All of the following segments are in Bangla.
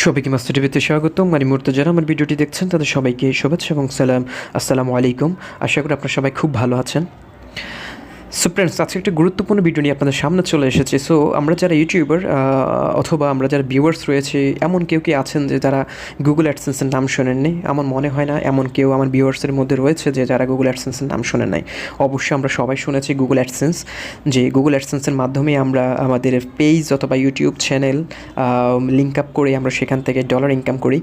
সবাইকে মাস্টার টিভিতে স্বাগতম। মানে মুহূর্তে যারা আমার ভিডিওটি দেখছেন তাদের সবাইকে শুভেচ্ছা এবং সালাম। আসসালামু আলাইকুম। আশা করি আপনারা সবাই খুব ভালো আছেন। সো ফ্রেন্ডস, আজকে একটা গুরুত্বপূর্ণ ভিডিও নিয়ে আপনাদের সামনে চলে এসেছে। সো আমরা যারা ইউটিউবার অথবা আমরা যারা ভিউয়ার্স রয়েছে, এমন কেউ কি আছেন যে যারা গুগল অ্যাডসেন্সের নাম শোনেননি? আমার মনে হয় না এমন কেউ আমার ভিউয়ার্সের মধ্যে রয়েছে যে যারা গুগল অ্যাডসেন্সের নাম শোনেন নাই। অবশ্যই আমরা সবাই শুনেছি গুগল অ্যাডসেন্স, যে গুগল অ্যাডসেন্সের মাধ্যমে আমরা আমাদের পেজ অথবা ইউটিউব চ্যানেল লিঙ্ক আপ করে আমরা সেখান থেকে ডলার ইনকাম করি।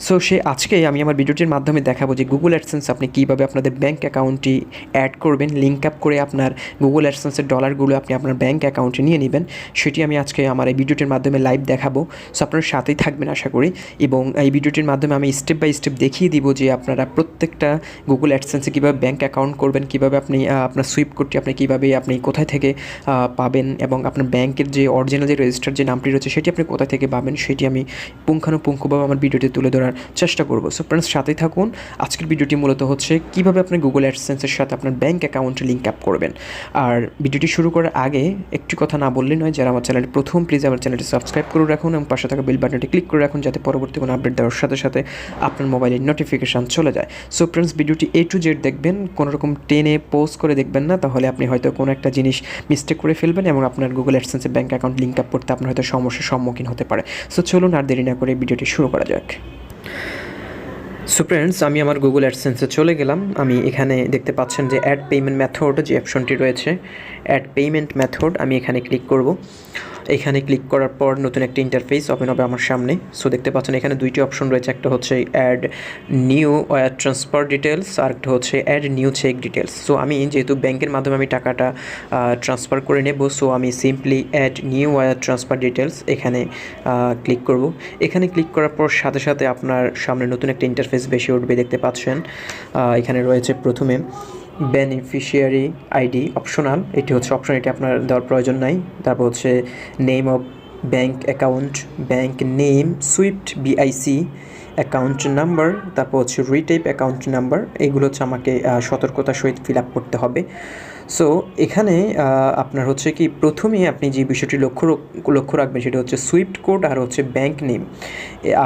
সো আজকে আমি আমার ভিডিওটির মাধ্যমে দেখাবো যে গুগল অ্যাডসেন্স আপনি কীভাবে আপনাদের ব্যাঙ্ক অ্যাকাউন্টটি অ্যাড করবেন, লিঙ্ক আপ করে আপনার গুগল অ্যাডসেন্সের ডলারগুলো আপনি আপনার ব্যাঙ্ক অ্যাকাউন্টে নিয়ে নেবেন। সেটি আমি আজকে আমার এই ভিডিওটির মাধ্যমে লাইভ দেখাবো। সো আপনার সাথেই থাকবেন আশা করি, এবং এই ভিডিওটির মাধ্যমে আমি স্টেপ বাই স্টেপ দেখিয়ে দিব যে আপনারা প্রত্যেকটা গুগল অ্যাডসেন্সে কীভাবে ব্যাঙ্ক অ্যাকাউন্ট করবেন, কীভাবে আপনি আপনার সুইপ কোডটি আপনি কোথায় থেকে পাবেন, এবং আপনার ব্যাঙ্কের যে অরিজিনাল যে রেজিস্টার যে নামটি রয়েছে সেটি আপনি কোথায় থেকে পাবেন, সেটি আমি পুঙ্খানুপুঙ্খভাবে আমার ভিডিওতে তুলে ধরার চেষ্টা করব। সো ফ্রেন্ডস, সাথেই থাকুন। আজকের ভিডিওটি মূলত হচ্ছে কীভাবে আপনি গুগল অ্যাডসেন্সের সাথে আপনার ব্যাঙ্ক অ্যাকাউন্টে লিঙ্ক আপ করবেন। আর ভিডিওটি শুরু করার আগে একটি কথা না বললেই নয়, যারা আমার চ্যানেলে প্রথম, প্লিজ আমার চ্যানেলটি সাবস্ক্রাইব করে রাখুন এবং পাশে থাকা বেল বাটনটি ক্লিক করে রাখুন, যাতে পরবর্তী কোনো আপডেট দেওয়ার সাথে সাথে আপনার মোবাইলে নোটিফিকেশান চলে যায়। সো ফ্রেন্ডস, ভিডিওটি A to Z দেখবেন, কোনোরকম টেনে পোজ করে দেখবেন না, তাহলে আপনি হয়তো কোনো একটা জিনিস মিস্টেক করে ফেলবেন এবং আপনার গুগল অ্যাডসেন্সের ব্যাঙ্ক অ্যাকাউন্ট লিঙ্ক আপ করতে আপনার হয়তো সমস্যার সম্মুখীন হতে পারে। সো চলুন আর দেরি না করে ভিডিওটি শুরু করা যাক। সো ফ্রেন্ডস, আমি আমার গুগল অ্যাডসেন্সে চলে গেলাম। আমি এখানে দেখতে পাচ্ছেন যে অ্যাড পেমেন্ট মেথড যে অপশনটি রয়েছে, অ্যাড পেমেন্ট মেথড, আমি এখানে ক্লিক করব। এখানে ক্লিক করার পর নতুন একটা ইন্টারফেস ওপেন হবে আমার সামনে। সো দেখতে পাচ্ছেন এখানে দুইটি অপশন রয়েছে, একটা হচ্ছে add new wire transfer details, আর একটা হচ্ছে add new check details. So আমি যেহেতু ব্যাংকের মাধ্যমে আমি টাকাটা ট্রান্সফার করে নেব, সো আমি simply add new wire transfer details এখানে ক্লিক করব। এখানে ক্লিক করার পর সাথে সাথে আপনার সামনে নতুন একটা ইন্টারফেস বেশি উঠবে, দেখতে পাচ্ছেন। এখানে রয়েছে প্রথমে বেনিফিশিয়ারি আইডি অপশনাল, এটি হচ্ছে অপশন, এটি আপনার দেওয়ার প্রয়োজন নাই। তারপর হচ্ছে name of bank account, bank name, Swift BIC, account number, তারপর হচ্ছে রিটাইপ অ্যাকাউন্ট নাম্বার। এইগুলো হচ্ছে আমাকে সতর্কতার সহিত ফিল আপ করতে হবে। সো এখানে আপনার হচ্ছে কি প্রথমে আপনি যে বিষয়টি লক্ষ্য রাখবেন সেটা হচ্ছে সুইফট কোড, আর হচ্ছে ব্যাঙ্ক নেম,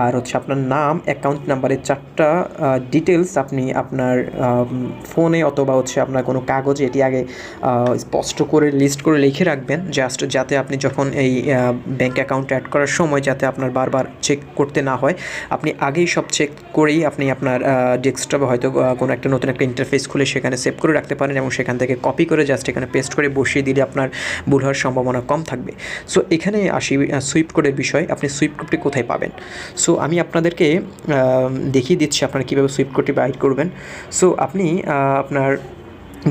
আর হচ্ছে আপনার নাম, অ্যাকাউন্ট নাম্বারের 4টা ডিটেলস আপনি আপনার ফোনে অথবা হচ্ছে আপনার কোনো কাগজে এটি আগে স্পষ্ট করে লিস্ট করে লিখে রাখবেন, জাস্ট যাতে আপনি যখন এই ব্যাঙ্ক অ্যাকাউন্ট অ্যাড করার সময় যাতে আপনার বারবার চেক করতে না হয়। আপনি আগেই সব চেক করেই আপনি আপনার ডেস্কটপে হয়তো কোনো একটা নতুন একটা ইন্টারফেস খুলে সেখানে সেভ করে রাখতে পারেন, এবং সেখান থেকে কপি করে জাস্ট এখানে পেস্ট করে বসিয়ে দিলে আপনার ভুল হওয়ার সম্ভাবনা কম থাকবে। সো এখানে আসি সুইপ কোডের বিষয়, আপনি সুইপ কোডটি কোথায় পাবেন। সো আমি আপনাদেরকে দেখিয়ে দিচ্ছি আপনারা কীভাবে সুইপ কোডটি বাইর করবেন। সো আপনি আপনার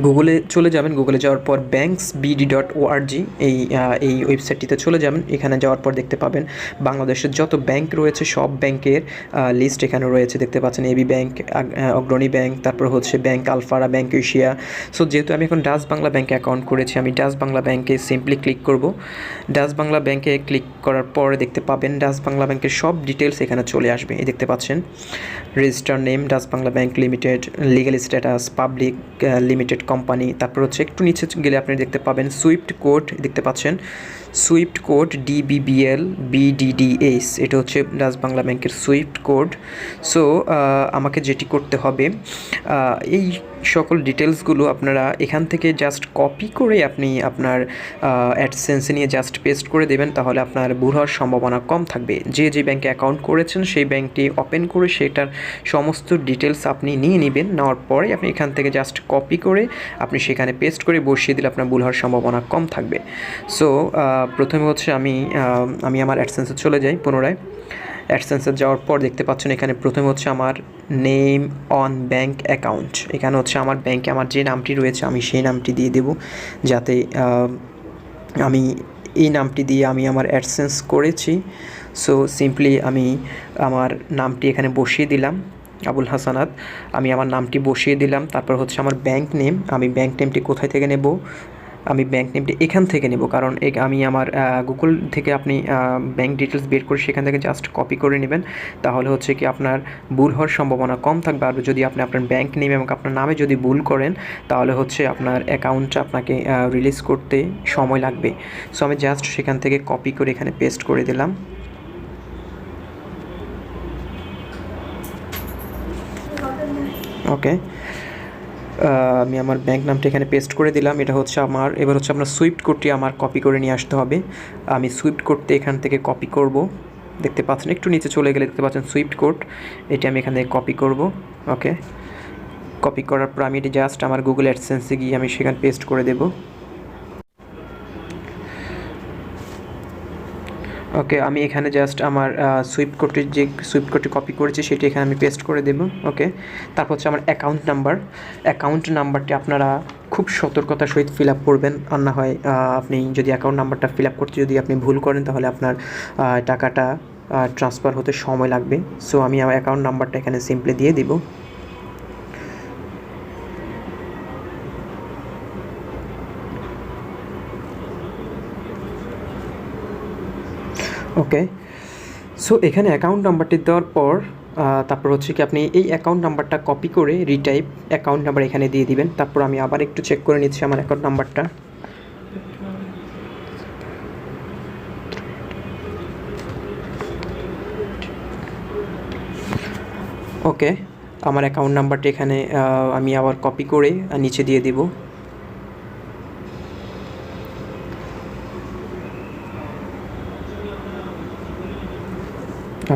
গুগলে চলে যাবেন, গুগলে যাওয়ার পর banksbd.org এই ওয়েবসাইটটিতে চলে যাবেন। এখানে যাওয়ার পর দেখতে পাবেন বাংলাদেশের যত ব্যাংক রয়েছে সব ব্যাংকের লিস্ট এখানে রয়েছে, দেখতে পাচ্ছেন এবি ব্যাংক, অগ্রণী ব্যাংক, তারপর হচ্ছে ব্যাংক আলফারা, ব্যাংক এশিয়া। সো যেহেতু আমি এখন ডাচ বাংলা ব্যাংকে অ্যাকাউন্ট করেছি, আমি ডাচ বাংলা ব্যাংকে সিম্পলি ক্লিক করব। ডাচ বাংলা ব্যাংকে ক্লিক করার পর দেখতে পাবেন ডাচ বাংলা ব্যাংকের সব ডিটেলস এখানে চলে আসবে। এই দেখতে পাচ্ছেন register name Dutch Bangla bank limited, legal status public limited company, তারপর হচ্ছে একটু নিচে গেলে আপনি দেখতে পাবেন সুইফট কোড, দেখতে পাচ্ছেন সুইফট কোড DBBL BDDS, এটা হচ্ছে ডাচ বাংলা ব্যাংকের সুইফট কোড। সো আমাকে যেটি করতে হবে, এই সকল ডিটেলসগুলো আপনারা এখান থেকে জাস্ট কপি করে আপনি আপনার অ্যাডসেন্সে নিয়ে জাস্ট পেস্ট করে দেবেন, তাহলে আপনার ভুল হওয়ার সম্ভাবনা কম থাকবে। যে ব্যাংকে অ্যাকাউন্ট করেছেন সেই ব্যাংকটি ওপেন করে সেটার সমস্ত ডিটেলস আপনি নিয়ে নেবেন, নেওয়ার পরে আপনি এখান থেকে জাস্ট কপি করে আপনি সেখানে পেস্ট করে বসিয়ে দিলে আপনার ভুল হওয়ার সম্ভাবনা কম থাকবে। সো প্রথমে হচ্ছে আমি আমার অ্যাডসেন্সে চলে যাই পুনরায়। অ্যাডসেন্সে যাওয়ার পর দেখতে পাচ্ছেন এখানে প্রথমে হচ্ছে আমার নেম অন ব্যাঙ্ক অ্যাকাউন্ট, এখানে হচ্ছে আমার ব্যাঙ্কে আমার যে নামটি রয়েছে আমি সেই নামটি দিয়ে দেব, যাতে আমি এই নামটি দিয়ে আমি আমার অ্যাডসেন্স করেছি। সো সিম্পলি আমি আমার নামটি এখানে বসিয়ে দিলাম, আবুল হাসানাত, আমি আমার নামটি বসিয়ে দিলাম। তারপর হচ্ছে আমার ব্যাঙ্ক নেম, আমি ব্যাঙ্ক নেমটি কোথায় থেকে নেব, আমি ব্যাঙ্ক নেমটি এখান থেকে নেব, কারণ আমি আমার গুগল থেকে আপনি ব্যাঙ্ক ডিটেলস বের করে সেখান থেকে জাস্ট কপি করে নেবেন, তাহলে হচ্ছে কি আপনার ভুল হওয়ার সম্ভাবনা কম থাকবে। আর যদি আপনি আপনার ব্যাঙ্ক নেম এবং আপনার নামে যদি ভুল করেন তাহলে হচ্ছে আপনার অ্যাকাউন্টটা আপনাকে রিলিজ করতে সময় লাগবে। সো আমি জাস্ট সেখান থেকে কপি করে এখানে পেস্ট করে দিলাম। ওকে, আমি আমার ব্যাঙ্ক নামটা এখানে পেস্ট করে দিলাম। এটা হচ্ছে আমার, এবার হচ্ছে আপনার সুইফট কোডটি আমার কপি করে নিয়ে আসতে হবে। আমি সুইফট কোডটি এখান থেকে কপি করব। দেখতে পাচ্ছেন একটু নিচে চলে গেলে দেখতে পাচ্ছেন সুইফট কোড, এটি আমি এখানে কপি করব। ওকে, কপি করার পর আমি এটি জাস্ট আমার গুগল অ্যাডসেন্সে গিয়ে আমি সেখানে পেস্ট করে দেব। ওকে, আমি এখানে জাস্ট আমার সুইফট কোডটি কপি করেছি সেটি এখানে আমি পেস্ট করে দেব। ওকে, তারপর হচ্ছে আমার অ্যাকাউন্ট নাম্বারটি আপনারা খুব সতর্কতার সহিত ফিল আপ করবেন, আর না হয় আপনি যদি অ্যাকাউন্ট নাম্বারটা ফিল আপ করতে যদি আপনি ভুল করেন তাহলে আপনার টাকাটা ট্রান্সফার হতে সময় লাগবে। সো আমি আমার অ্যাকাউন্ট নাম্বারটা এখানে সিম্পলি দিয়ে দিব। ওকে, সো এখানে অ্যাকাউন্ট নাম্বারটি দেওয়ার পর তারপর হচ্ছে কি আপনি এই অ্যাকাউন্ট নাম্বারটা কপি করে রিটাইপ অ্যাকাউন্ট নাম্বার এখানে দিয়ে দিবেন। তারপর আমি আবার একটু চেক করে নিচ্ছি আমার অ্যাকাউন্ট নাম্বারটা। ওকে, আমার অ্যাকাউন্ট নাম্বারটি এখানে আমি আবার কপি করে নিচে দিয়ে দিব।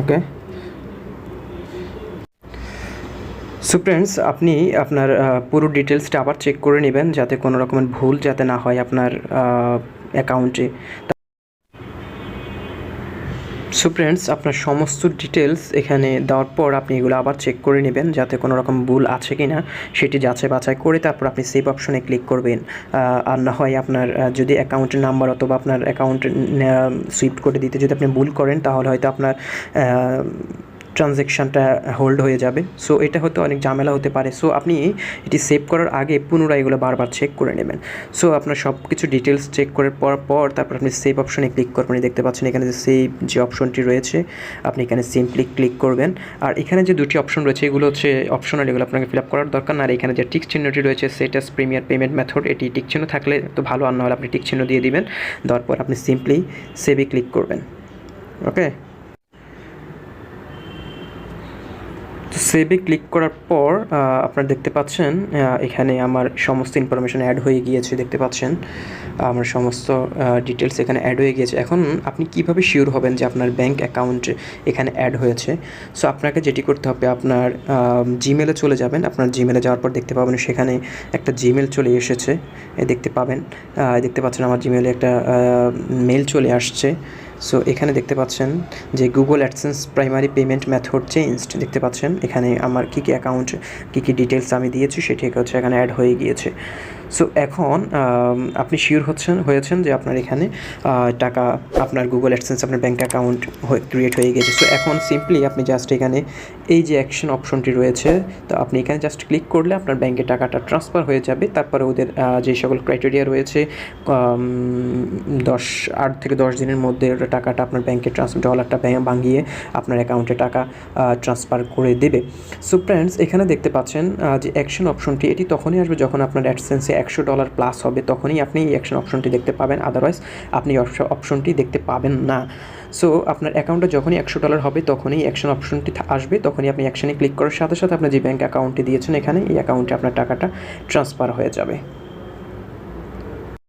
ওকে, সো ফ্রেন্ডস, আপনি আপনার পুরো ডিটেলসটা আবার চেক করে নেবেন যাতে কোনো রকমের ভুল যাতে না হয় আপনার অ্যাকাউন্টে। সো ফ্রেন্ডস, আপনার সমস্ত ডিটেলস এখানে দেওয়ার পর আপনি এগুলো আবার চেক করে নেবেন যাতে কোনো রকম ভুল আছে কি না সেটি যাচাই বাছাই করে তারপর আপনি সেভ অপশনে ক্লিক করবেন। আর না হয় আপনার যদি অ্যাকাউন্টের নাম্বার অথবা আপনার অ্যাকাউন্ট সুইফট করে দিতে যদি আপনি ভুল করেন তাহলে হয়তো আপনার ট্রানজ্যাকশানটা হোল্ড হয়ে যাবে। সো এটা হয়তো অনেক ঝামেলা হতে পারে। সো আপনি এটি সেভ করার আগে পুনরায় এগুলো বারবার চেক করে নেবেন। সো আপনার সব কিছু ডিটেলস চেক করার পর তারপর আপনি সেভ অপশনে ক্লিক করবেন। দেখতে পাচ্ছেন এখানে যে সেভ যে অপশনটি রয়েছে আপনি এখানে সিম্পলি ক্লিক করবেন। আর এখানে যে দুটি অপশন রয়েছে এগুলো হচ্ছে অপশনাল, এগুলো আপনাকে ফিল আপ করার দরকার না। আর এখানে যে টিক চিহ্নটি রয়েছে set as premier payment method, এটি টিক চিহ্ন থাকলে তো ভালো, আর না হলে আপনি টিক চিহ্ন দিয়ে দিবেন। দেওয়ার পর আপনি সিম্পলি সেভে ক্লিক করবেন। ওকে, তো সেভে ক্লিক করার পর আপনারা দেখতে পাচ্ছেন এখানে আমার সমস্ত ইনফরমেশন অ্যাড হয়ে গিয়েছে। দেখতে পাচ্ছেন আমার সমস্ত ডিটেলস এখানে অ্যাড হয়ে গিয়েছে। এখন আপনি কিভাবে শিওর হবেন যে আপনার ব্যাঙ্ক অ্যাকাউন্ট এখানে অ্যাড হয়েছে? সো আপনাকে যেটি করতে হবে, আপনার জিমেলে চলে যাবেন। আপনার জিমেলে যাওয়ার পর দেখতে পাবেন সেখানে একটা জিমেল চলে এসেছে, দেখতে পাবেন। দেখতে পাচ্ছেন আমার জিমেলে একটা মেল চলে আসছে। সো এখানে দেখতে পাচ্ছেন যে Google AdSense primary payment method changed. দেখতে পাচ্ছেন এখানে আমার কী অ্যাকাউন্ট কী ডিটেলস আমি দিয়েছি সেটি হচ্ছে এখানে অ্যাড হয়ে গিয়েছে। সো এখন আপনি শিওর হয়েছেন যে আপনার এখানে টাকা আপনার গুগল অ্যাডসেন্স আপনার ব্যাঙ্ক অ্যাকাউন্ট ক্রিয়েট হয়ে গেছে। সো এখন সিম্পলি আপনি জাস্ট এখানে এই যে অ্যাকশন অপশনটি রয়েছে, তো আপনি এখানে জাস্ট ক্লিক করলে আপনার ব্যাঙ্কে টাকাটা ট্রান্সফার হয়ে যাবে। তারপরে ওদের যে সকল ক্রাইটেরিয়া রয়েছে 8 থেকে 10 দিনের মধ্যে টাকাটা আপনার ব্যাঙ্কে ডলারটা ভাঙিয়ে আপনার অ্যাকাউন্টে টাকা ট্রান্সফার করে দেবে। সো ফ্রেন্ডস, এখানে দেখতে পাচ্ছেন যে অ্যাকশন অপশনটি, এটি তখনই আসবে যখন আপনার অ্যাডসেন্সে $100 প্লাস হবে, তখনই আপনি এই অ্যাকশন অপশনটি দেখতে পাবেন। আদারওয়াইজ আপনি অপশনটি দেখতে পাবেন না। সো আপনার অ্যাকাউন্টে যখনই $100 হবে তখনই অ্যাকশন অপশনটি আসবে, তখনই আপনি অ্যাকশনে ক্লিক করার সাথে সাথে আপনার যে ব্যাঙ্ক অ্যাকাউন্টটি দিয়েছেন এখানে এই অ্যাকাউন্টে আপনার টাকাটা ট্রান্সফার হয়ে যাবে।